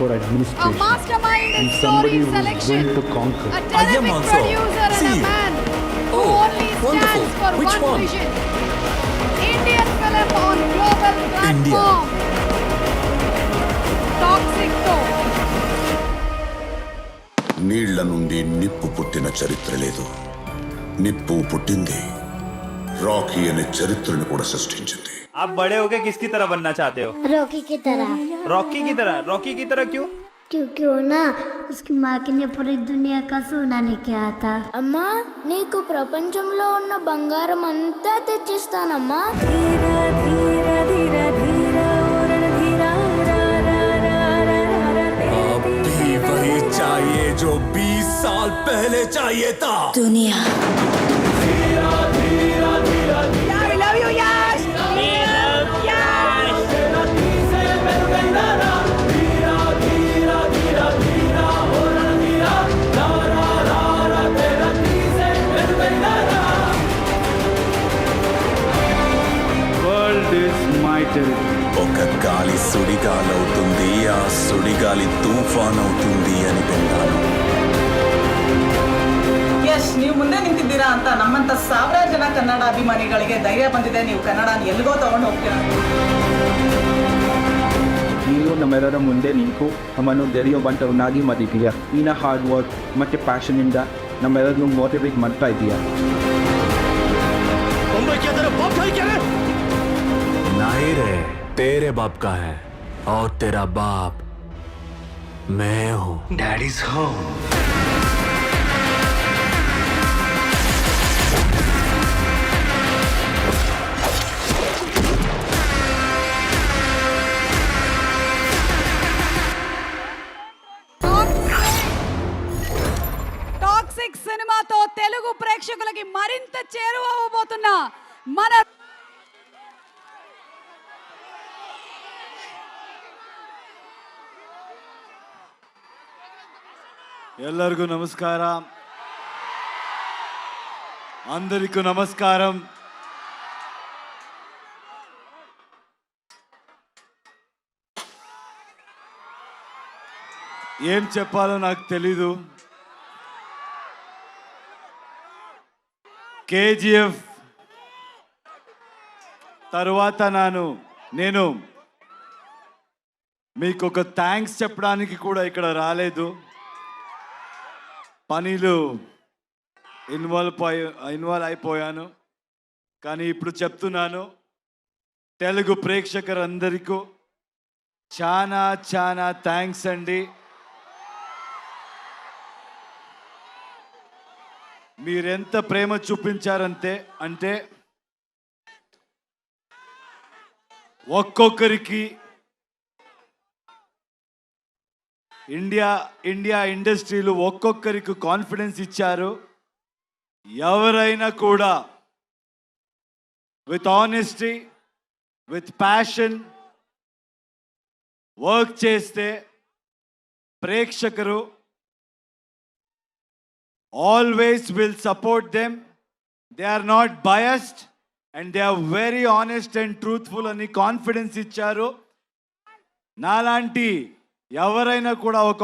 for A administration. mastermind in And story somebody who is selection. going to conquer. A I am terrific also. producer and a See. man who Oh, only wonderful. stands for Which one one? vision. Indian film on global platform. Toxic Toe. నీళ్ల నుండి నిప్పు పుట్టిన చరిత్ర లేదు. నిప్పు పుట్టింది Rocky అనే చరిత్రను కూడా సృష్టించింది. आप बड़े होके किसकी तरह बनना चाहते हो? रॉकी की तरह। रॉकी की तरह? रॉकी की तरह क्यों? क्योंकि वो ना उसकी माँ के लिए पूरी दुनिया का सोना लेके आया था। అమ్మా నీకు ప్రపంచంలో ఉన్న బంగారం అంతా తెచ్చిస్తానమ్మా. अब भी वही चाहिए जो 20 साल पहले चाहिए था. దునియా World is my territory. ఒక గాలి సుడిగాలవుతుంది, ఆ సుడిగాలి తుఫాన్ అవుతుంది అని విన్నాను. ಯಶ್ ನೀವು ಮುಂದೆ ನಿಂತಿದ್ದೀರಾ ಅಂತ ನಮ್ಮಂತ ಸಾವಿರಾರು ಜನ ಕನ್ನಡ ಅಭಿಮಾನಿಗಳಿಗೆ ಧೈರ್ಯ ಬಂದಿದೆ. ನೀವು ಕನ್ನಡನ ಎಲ್ಲಿಗೋ ತಗೊಂಡು ಹೋಗ್ತೀರಾ. ನೀನು ನಮ್ಮೆಲ್ಲರ ಮುಂದೆ ನಿಂತು ನಮ್ಮನ್ನು ಧೈರ್ಯವಂತರನ್ನಾಗಿ ಮಾಡಿದ್ದೀಯಾ. ನಿನ್ನ ಹಾರ್ಡ್ ವರ್ಕ್ ಮತ್ತು ಪ್ಯಾಷನಿಂದ ನಮ್ಮೆಲ್ಲರನ್ನು ಮೋಟಿವೇಟ್ ಮಾಡ್ತಾ ಇದೀಯಾ. नहीं रे, तेरे बाप का है और तेरा बाप मैं हूँ. Daddy's home. టాక్సిక్ సినిమాతో తెలుగు ప్రేక్షకులకి మరింత చేరువవ్వబోతున్న మన ಎಲ್ಲರಿಗೂ ನಮಸ್ಕಾರ. అందరికీ నమస్కారం. ఏం చెప్పాలో నాకు తెలీదు. కేజీఎఫ్ తర్వాత నేను మీకు ఒక థ్యాంక్స్ చెప్పడానికి కూడా ఇక్కడ రాలేదు. పనిలో ఇన్వాల్వ్ అయిపోయాను. కానీ ఇప్పుడు చెప్తున్నాను, తెలుగు ప్రేక్షకులందరికీ చాలా చాలా థ్యాంక్స్ అండి. మీరెంత ప్రేమ చూపించారంటే ఒక్కొక్కరికి ఇండియా ఇండస్ట్రీలో ఒక్కొక్కరికి కాన్ఫిడెన్స్ ఇచ్చారు. ఎవరైనా కూడా with honesty, with passion work చేస్తే ప్రేక్షకులు always will support them. They are not biased and they are very honest and truthful అని కాన్ఫిడెన్స్ ఇచ్చారు. నాలాంటి ఎవరైనా కూడా ఒక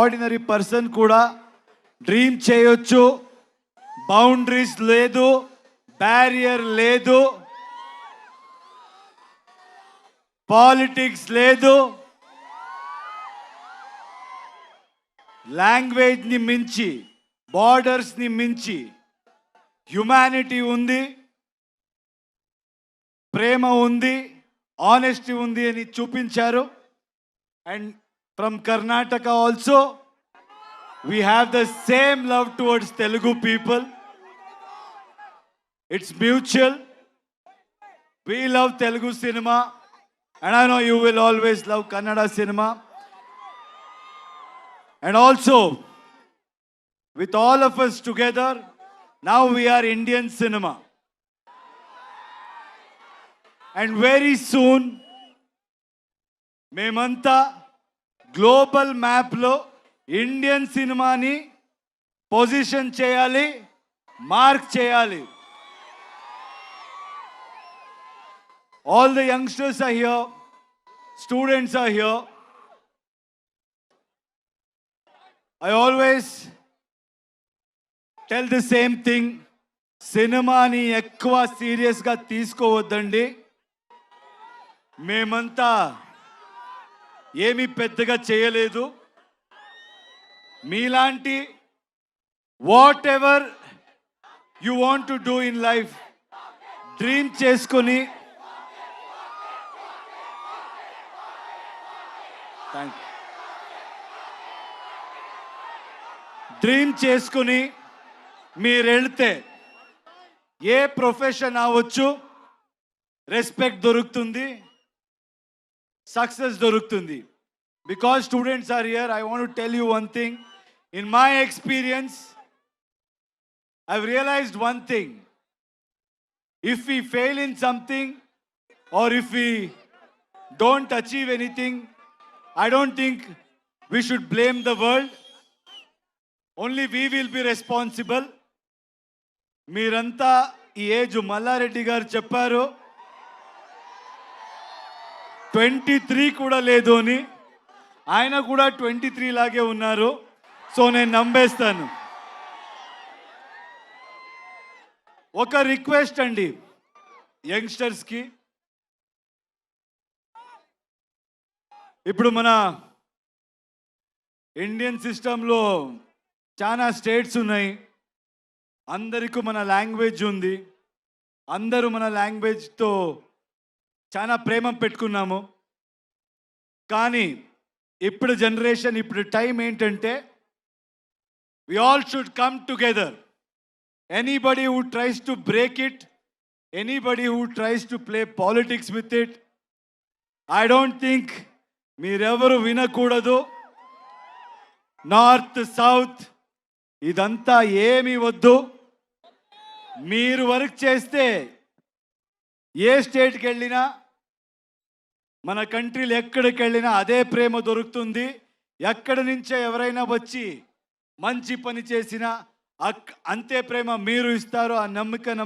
ఆర్డినరీ పర్సన్ కూడా డ్రీమ్ చేయొచ్చు. బౌండరీస్ లేదు, బ్యారియర్ లేదు, పాలిటిక్స్ లేదు, లాంగ్వేజ్ని మించి, బార్డర్స్ని మించి హ్యుమానిటీ ఉంది, ప్రేమ ఉంది, ఆనెస్టీ ఉంది అని చూపించారు. And from Karnataka also, we have the same love towards Telugu people. It's mutual. We love Telugu cinema, and I know you will always love Kannada cinema. And also, with all of us together, now we are Indian cinema. And very soon, మేమంతా global మ్యాప్లో Indian సినిమాని position చేయాలి, mark చేయాలి. All the youngsters are here, students are here. I always tell the same thing. సినిమాని ఎక్కువ సీరియస్గా తీసుకోవద్దండి. మేమంతా ఏమీ పెద్దగా చేయలేదు. మీలాంటి whatever you want to do in life dream చేసుకొని డ్రీమ్ చేసుకుని మీరు వెళ్తే ఏ ప్రొఫెషన్ అవ్వచ్చు, రెస్పెక్ట్ దొరుకుతుంది, సక్సెస్ దొరుకుతుంది. Because students are here, I want to tell you one thing. In my experience I've realised one thing. If we fail in something or if we don't achieve anything, I don't think we should blame the world. Only we will be responsible. మీరంతా ఈ age Mallareddy గారు చెప్పారు 23 కూడా లేదు అని. ఆయన కూడా 23 లాగే ఉన్నారు. సో నేను నమ్మేస్తాను. ఒక రిక్వెస్ట్ అండి యంగ్స్టర్స్కి. ఇప్పుడు మన ఇండియన్ సిస్టంలో చాలా స్టేట్స్ ఉన్నాయి. అందరికీ మన లాంగ్వేజ్ ఉంది. అందరూ మన లాంగ్వేజ్తో చాలా ప్రేమ పెట్టుకున్నాము. కానీ ఇప్పుడు జనరేషన్, ఇప్పుడు టైం ఏంటంటే we all should come together. Anybody who tries to break it, anybody who tries to play politics with it, I don't think మీరెవరు వినకూడదు. నార్త్ సౌత్ ఇదంతా ఏమీ వద్దు. మీరు వర్క్ చేస్తే ఏ స్టేట్కి వెళ్ళినా, మన కంట్రీలు ఎక్కడికి వెళ్ళినా అదే ప్రేమ దొరుకుతుంది. ఎక్కడి నుంచో ఎవరైనా వచ్చి మంచి పని చేసినా అంతే ప్రేమ మీరు ఇస్తారు. ఆ నమ్మకం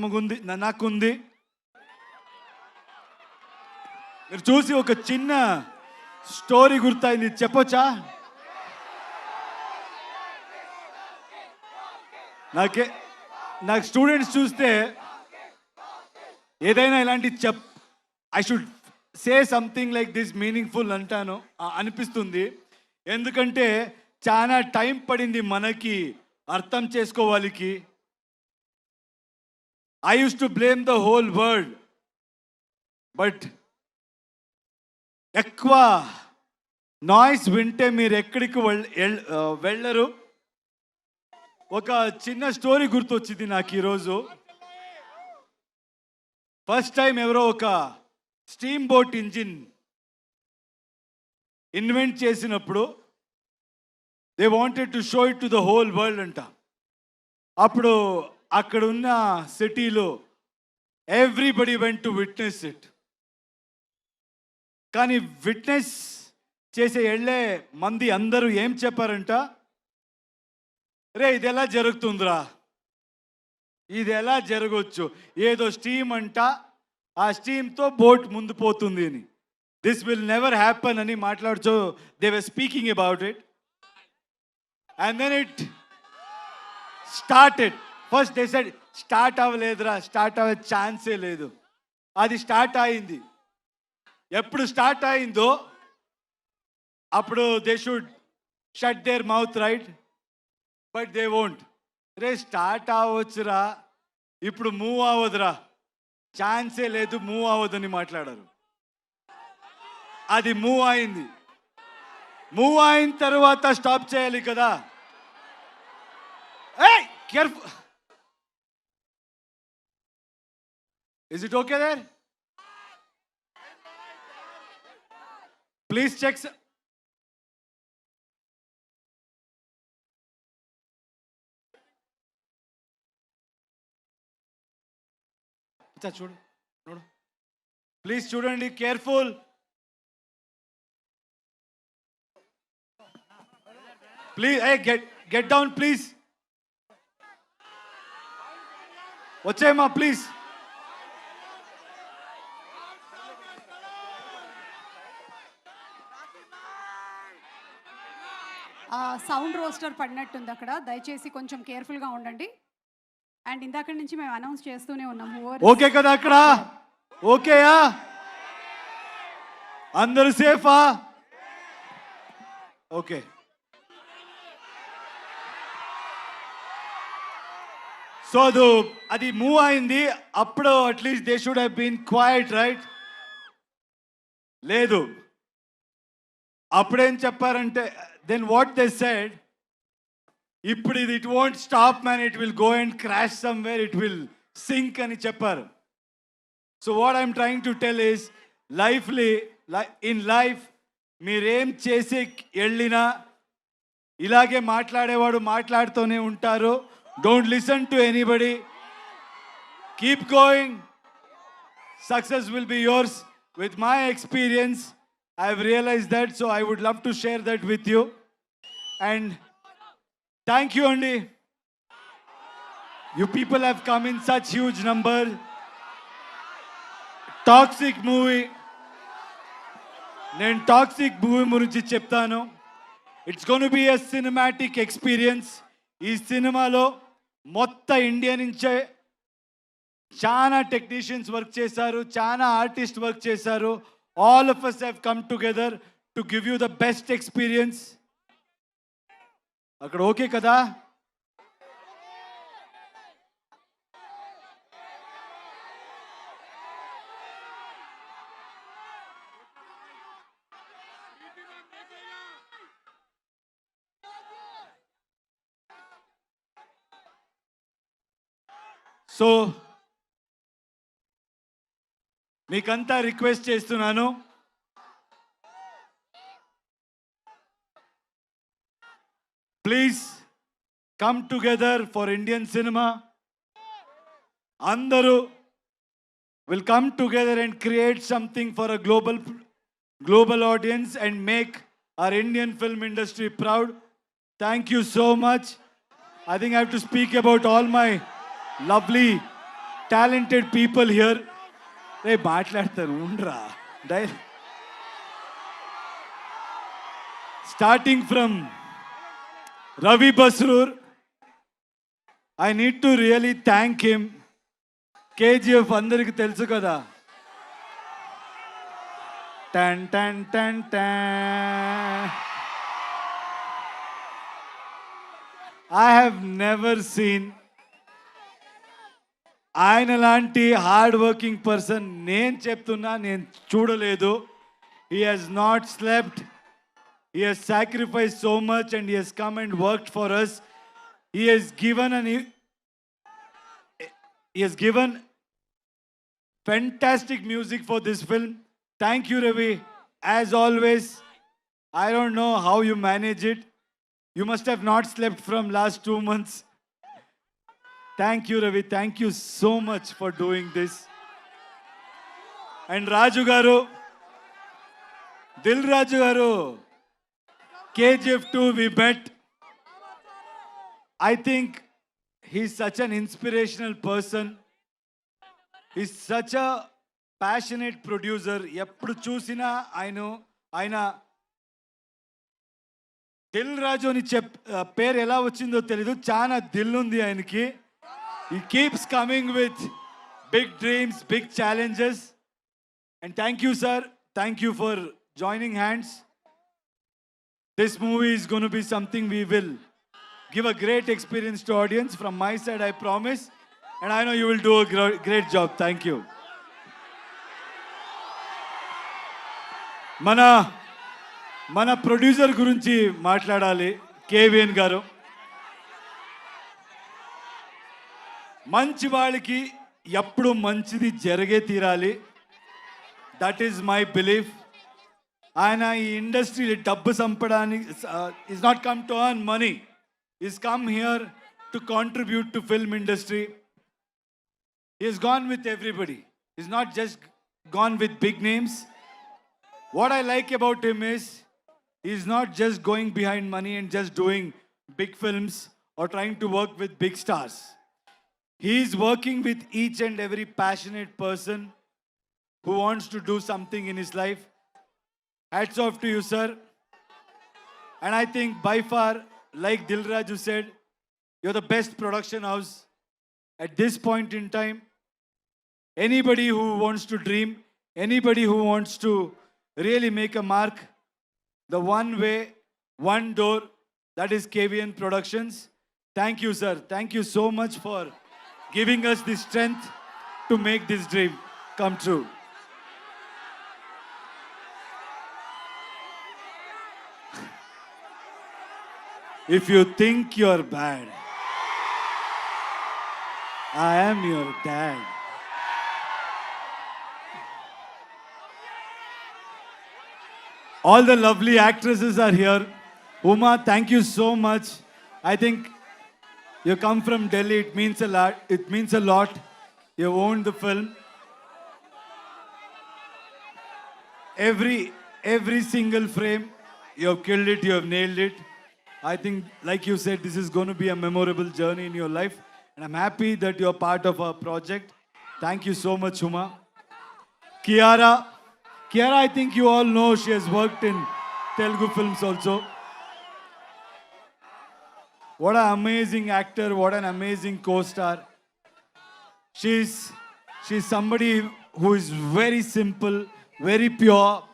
నాకుంది. మీరు చూసి ఒక చిన్న స్టోరీ గుర్తయింది, చెప్పొచ్చా? నాకు స్టూడెంట్స్ చూస్తే ఏదైనా ఇలాంటి I should say something like this meaningful అంటాను అనిపిస్తుంది. ఎందుకంటే చాలా టైం పడింది మనకి అర్థం చేసుకోవాలికి. I use to blame the whole world, but ఎక్కువ నాయిస్ వింటే మీరు ఎక్కడికి వెళ్ళరు. ఒక చిన్న స్టోరీ గుర్తొచ్చింది నాకు ఈరోజు. ఫస్ట్ టైం ఎవరో ఒక స్టీమ్ బోట్ ఇంజిన్ ఇన్వెంట్ చేసినప్పుడు they wanted to show it to the whole world అంట. అప్పుడు అక్కడ ఉన్న సిటీలో everybody went to witness it. కానీ విట్నెస్ చేసే వెళ్ళే మంది అందరూ ఏం చెప్పారంట, రే ఇది ఎలా జరుగుతుందిరా, ఇది ఎలా జరగవచ్చు, ఏదో స్టీమ్ అంట, ఆ స్టీమ్తో బోట్ ముందు పోతుంది అని, దిస్ విల్ నెవర్ హ్యాపన్ అని మాట్లాడుతూ they were speaking about it. And then it started. First they said start అవ్వలేదురా, స్టార్ట్ అవ్వే ఛాన్సే లేదు. అది స్టార్ట్ అయింది. ఎప్పుడు స్టార్ట్ అయిందో అప్పుడు they should shut their mouth, right? But they won't. Restart అవ్వచ్చురా, ఇప్పుడు మూవ్ అవ్వదురా, ఛాన్సే లేదు, మూవ్ అవ్వదని మాట్లాడారు. అది మూవ్ అయింది. మూవ్ అయిన తర్వాత స్టాప్ చేయాలి కదా. ఏయ్ careful, is it okay there? Please check. చూడు చూడు ప్లీజ్, చూడండి, careful. Please get down please. వచ్చేయమ్మా ప్లీజ్. సౌండ్ రోస్టర్ పడినట్టుంది అక్కడ, దయచేసి కొంచెం కేర్ఫుల్గా ఉండండి. అండ్ ఇందాక నుంచి మేము అనౌన్స్ చేస్తూనే ఉన్నాము. ఓకే కదా అక్కడ? ఓకేయా? అందరూ సేఫా? ఓకే. సో అది మూవ్ అయింది అప్పుడు, at least they should have been quiet, right? లేదు, అప్పుడేం చెప్పారంటే, దెన్ వాట్ దే సెడ్, ఇప్పుడు ఇది it won't stop man, it will go and crash somewhere, it will sink అని చెప్పారు. So what I'm trying to tell is, in life మీరేం చేసి వెళ్ళినా ఇలాగే మాట్లాడేవాడు మాట్లాడుతూనే ఉంటారు. Don't listen to anybody, keep going, success will be yours. With my experience, I have realized that, so I would love to share that with you. And thank you, Andy. You people have come in such huge number. Toxic movie. నేను toxic movie గురించి చెప్తాను. It's gonna be a cinematic experience. ఈ సినిమాలో మొత్తం India నుంచే చాలా technicians work చేశారు, చాలా ఆర్టిస్ట్ వర్క్ చేశారు. All of us have come together to give you the best experience. అక్కడ ఓకే కదా? సో మీకంతా రిక్వెస్ట్ చేస్తున్నాను, please come together for Indian cinema. అందరూ will come together and create something for a global audience and make our Indian film industry proud. Thank you so much. I think I have to speak about all my lovely talented people here. రే మాట్లాడతారు ఉండరా. Starting from Ravi Basrur, I need to really thank him. KGF అందరికి తెలుసు కదా. టన్ టన్ టన్ టన్. ఐ హ్యావ్ నెవర్ సీన్ ఆయన లాంటి హార్డ్ వర్కింగ్ పర్సన్ నేను చెప్తున్నా, నేను చూడలేదు. He has not slept, he has sacrifice so much and he has come and worked for us. He has given fantastic music for this film. Thank you, Ravi. As always, I don't know how you manage it. You must have not slept from last 2 months. Thank you, Ravi. Thank you so much for doing this. And Raju garu, Dil Raju garu, KGF 2 we met. I think he's such an inspirational person. He's such a passionate producer. ఎప్పుడు చూసినా ఆయన దిల్ రాజు అని పేరు ఎలా వచ్చిందో తెలీదు, చాలా దిల్ ఉంది ఆయనకి. He keeps coming with big dreams, big challenges. And thank you, sir. Thank you for joining hands. This movie is going to be something we will give a great experience to audience. From my side, I promise. And I know you will do a great job. Thank you. మన producer గురించి మాట్లాడాలి. KVN గారు మంచి వాళ్ళకి ఎప్పుడు మంచిది జరిగే తీరాలి. That is my belief. ఆయన ఈ ఇండస్ట్రీ డబ్బు సంపడానికి is not come to earn money, is come here to contribute to film industry. He has gone with everybody. He's not just gone with big names. What I like about him is he's not just going behind money and just doing big films or trying to work with big stars. He's working with each and every passionate person who wants to do something in his life. Hats off to you, sir. And I think by far, like Dilraju said, you're the best production house at this point in time. Anybody who wants to dream, anybody who wants to really make a mark, the one way, one door, that is KVN Productions. Thank you, sir. Thank you so much for giving us the strength to make this dream come true. If you think you're bad, I am your dad. All the lovely actresses are here. Uma, thank you so much. I think you come from Delhi. It means a lot. It means a lot. You owned the film. Every single frame, you have killed it. You have nailed it. I think, like you said, this is going to be a memorable journey in your life. And I'm happy that you're part of our project. Thank you so much, Uma. Kiara, I think you all know she has worked in Telugu films also. What an amazing actor, what an amazing co-star. She's somebody who is very simple, very pure,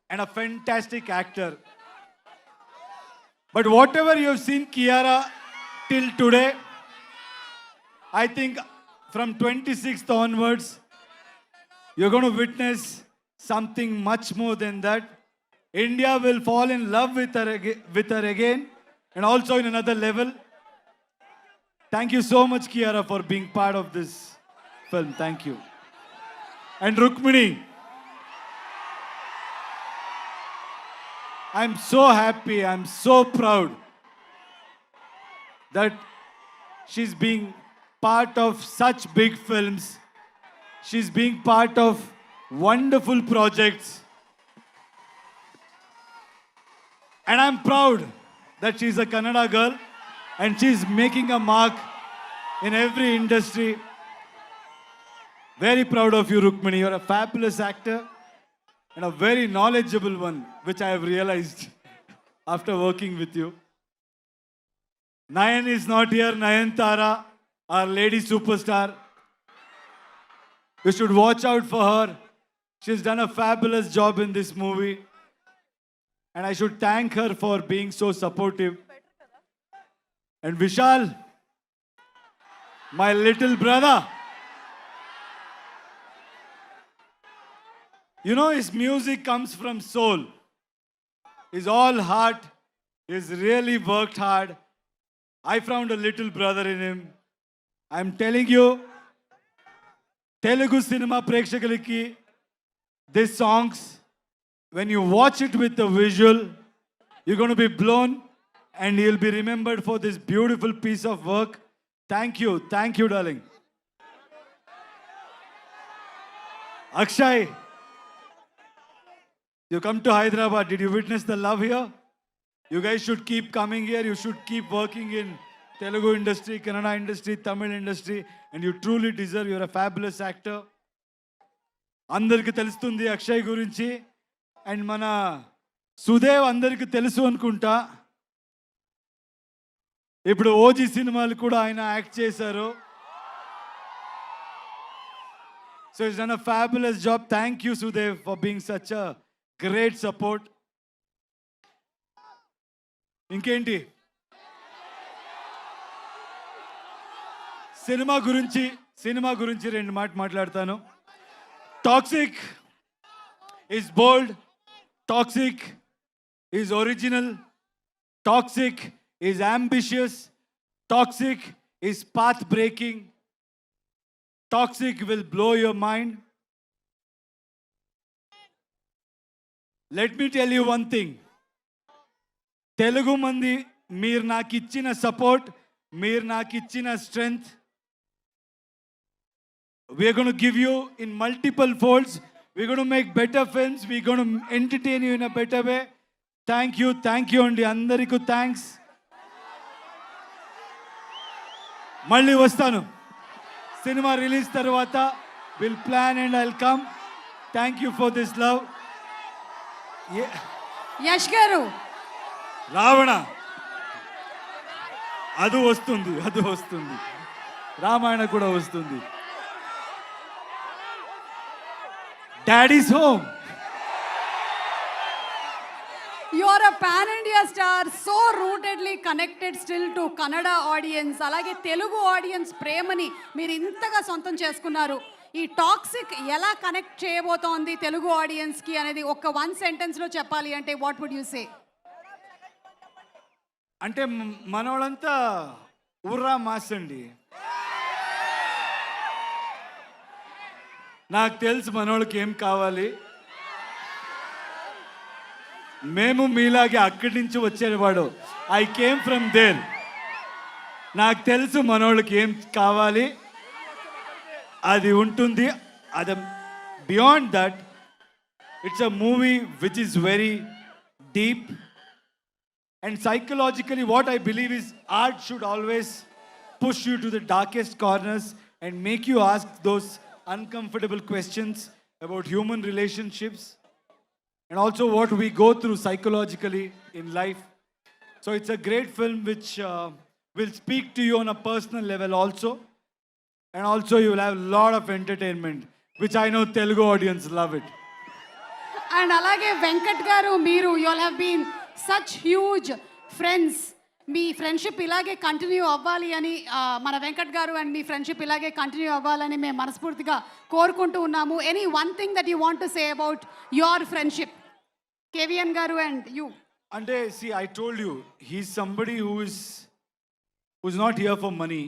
and a fantastic actor. But whatever you have seen Kiara till today, I think from 26th onwards, you're going to witness something much more than that. India will fall in love with her again, and also in another level. Thank you so much, Kiara, for being part of this film. Thank you. And Rukmini, I'm so happy, I'm so proud that she's being part of such big films. She's being part of wonderful projects. And I'm proud that she's a Kannada girl and she's making a mark in every industry. Very proud of you, Rukmini. You're a fabulous actor and a very knowledgeable one, which I have realized after working with you. Nayan is not here. Nayantara, our lady superstar. You should watch out for her. She's done a fabulous job in this movie. And I should thank her for being so supportive. And Vishal, my little brother. You know, his music comes from soul. He's all heart. He's really worked hard. I found a little brother in him. I'm telling you, Telugu cinema prekshakaliki, these songs, when you watch it with the visual, you're going to be blown and you'll be remembered for this beautiful piece of work. Thank you, darling. Akshay, you come to Hyderabad. Did you witness the love here? You guys should keep coming here. You should keep working in Telugu industry, Kannada industry, Tamil industry, and you truly deserve. You're a fabulous actor. అందరికి తెలుస్తుంది అక్షయ్ గురించి and మన సుదేవ్ అందరికి తెలుసు అనుకుంటా. ఇప్పుడు OG సినిమాలు కూడా ఆయన యాక్ట్ చేశారు. So it's done a fabulous job. Thank you Sudev for being such a great support. ఇంకేంటి సినిమా గురించి రెండు మాట్లాడతాను. Toxic is bold. Toxic is original. Toxic is ambitious. Toxic is path breaking. Toxic will blow your mind. Let me tell you one thing. Telugu mandi, meer naaki ichchina support, meer naaki ichchina strength, we're going to give you in multiple folds. We're going to make better films. We're going to entertain you in a better way. Thank you andi andariku thanks. Malli vastanu. Cinema release tarvata we'll plan and I'll come. Thank you for this love. Yash గారు రావణ అది వస్తుంది రామాయణ కూడా వస్తుంది. Daddy's home. You are a pan India star, so rootedly connected still to Kannada audience, అలాగే Telugu audience ప్రేమని మీరు ఇంతగా సొంతం చేసుకున్నారు. ఈ టాక్సిక్ ఎలా కనెక్ట్ చేయబోతోంది తెలుగు ఆడియన్స్కి అనేది ఒక 1 సెంటెన్స్లో చెప్పాలి అంటే వాట్ వుడ్ యూ సే? అంటే మనోళ్ళంతా ఉర్రా మాస్ అండి. నాకు తెలుసు మనోళ్ళకి ఏం కావాలి. మేము మీలాగే అక్కడి నుంచి వచ్చేవాడు. I came from there. నాకు తెలుసు మనోళ్ళకి ఏం కావాలి, అది ఉంటుంది. అది beyond that it's a movie which is very deep and psychologically what I believe is art should always push you to the darkest corners and make you ask those uncomfortable questions about human relationships and also what we go through psychologically in life. So it's a great film which will speak to you on a personal level also, and also you will have a lot of entertainment which I know Telugu audience love it. And అలాగే వెంకట్ గారు, మీరు you all have been such huge friends. మీ friendship ఇలాగే continue అవ్వాలి అని మన Venkat garu and మీ friendship ఇలాగే continue అవ్వాలని మేము మనస్ఫూర్తిగా కోరుకుంటూ ఉన్నాము. Any one thing that you want to say about your friendship, KVN garu and you? అంటే see, I told you, he's somebody who's not here for money,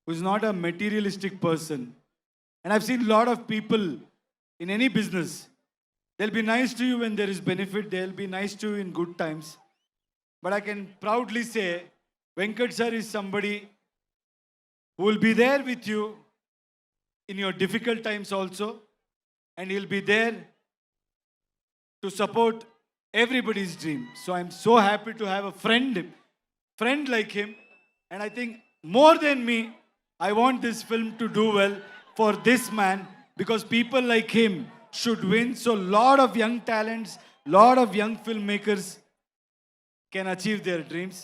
who's not a materialistic person. And I've seen a lot of people in any business. They'll be nice to you when there is benefit. They'll be nice to you in good times. But I can proudly say, Venkat sir is somebody who will be there with you in your difficult times also. And he'll be there to support everybody's dream. So I'm so happy to have a friend like him. And I think more than me, I want this film to do well for this man, because people like him should win. So lot of young talents, lot of young filmmakers can achieve their dreams.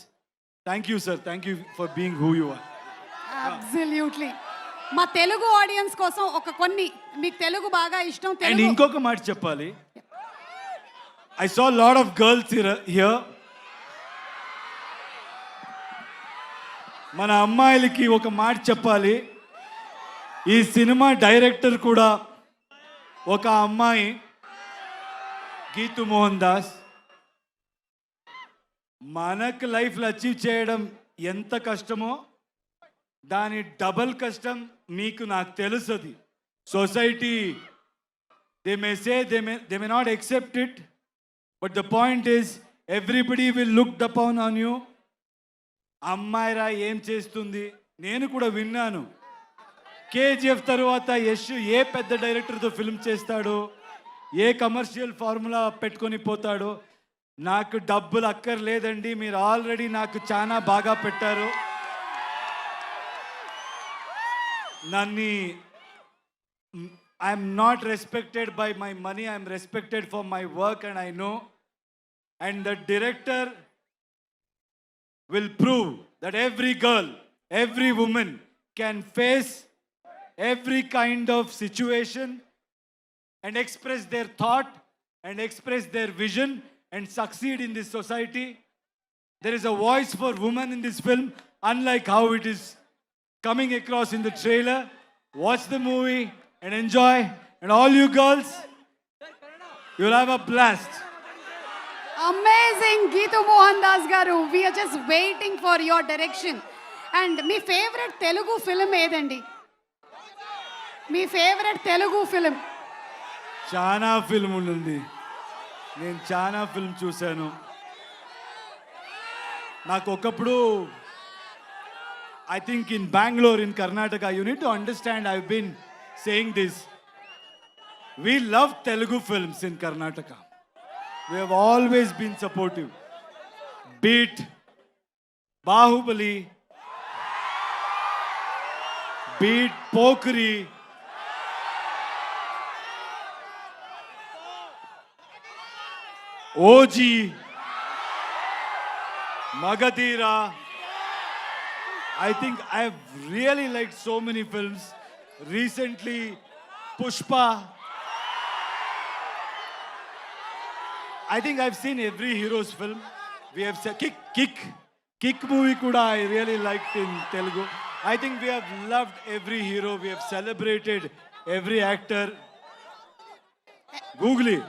Thank you, sir. Thank you for being who you are. Absolutely. మా Telugu audience కోసం ఒక కొన్ని, మీకు తెలుగు బాగా ఇష్టం And Telugu. ఇంకొక మాట చెప్పాలి. I saw a lot of girls here. మన అమ్మాయిలకి ఒక మాట చెప్పాలి. ఈ సినిమా డైరెక్టర్ కూడా ఒక అమ్మాయి, గీతు మోహన్ దాస్. మనకు లైఫ్లో అచీవ్ చేయడం ఎంత కష్టమో దాని డబల్ కష్టం మీకు నాకు తెలుస్తుంది. Society they may say they may not accept it, but the point is everybody will look upon on you. అమ్మాయిరా ఏం చేస్తుంది, నేను కూడా విన్నాను. కేజీఎఫ్ తర్వాత యశ్ ఏ పెద్ద డైరెక్టర్తో ఫిల్మ్ చేస్తాడు, ఏ కమర్షియల్ ఫార్ములా పెట్టుకొని పోతాడు. నాకు డబ్బులు అక్కర్లేదండి, మీరు ఆల్రెడీ నాకు చాలా బాగా పెట్టారు. నన్ను I'm not respected by my money, I'm respected for my work and I know. And the director will prove that every girl, every woman can face every kind of situation and express their thought and express their vision and succeed in this society. There is a voice for women in this film, unlike how it is coming across in the trailer. Watch the movie and enjoy. And all you girls, you'll have a blast. Amazing Geetu Mohan Das garu, we're just waiting for your direction. And మీ favourite Telugu film ఏదండి? మీ favourite Telugu film? చాలా film ఉంది, నేను చాలా film చూశాను. నాకు ఒకప్పుడు I think in Bengaluru, in Karnataka, you need to understand, I been saying this, we love Telugu films in Karnataka. We have always been supportive. Beat Bahubali, beat Pokri, OG, Magadira. I think I've really liked so many films. Recently, Pushpa. I think I've seen every hero's film. We have said Kick movie kuda I really liked in Telugu. I think we have loved every hero. We have celebrated every actor. Googly.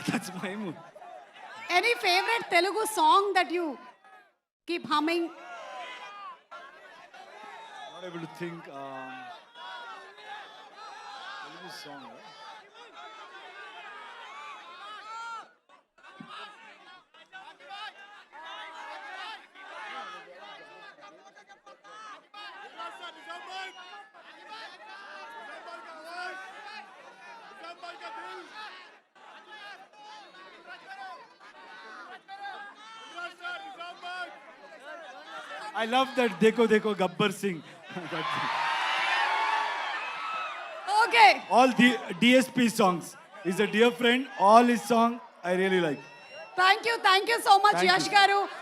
That's my move. Any favorite Telugu song that you keep humming? Not able to think. Telugu song. Right? I love that Dekho Dekho Gabbar Singh. Okay. All the DSP songs. He's a dear friend. All his song I really like. Thank you so much, Thank Yash you. Garu.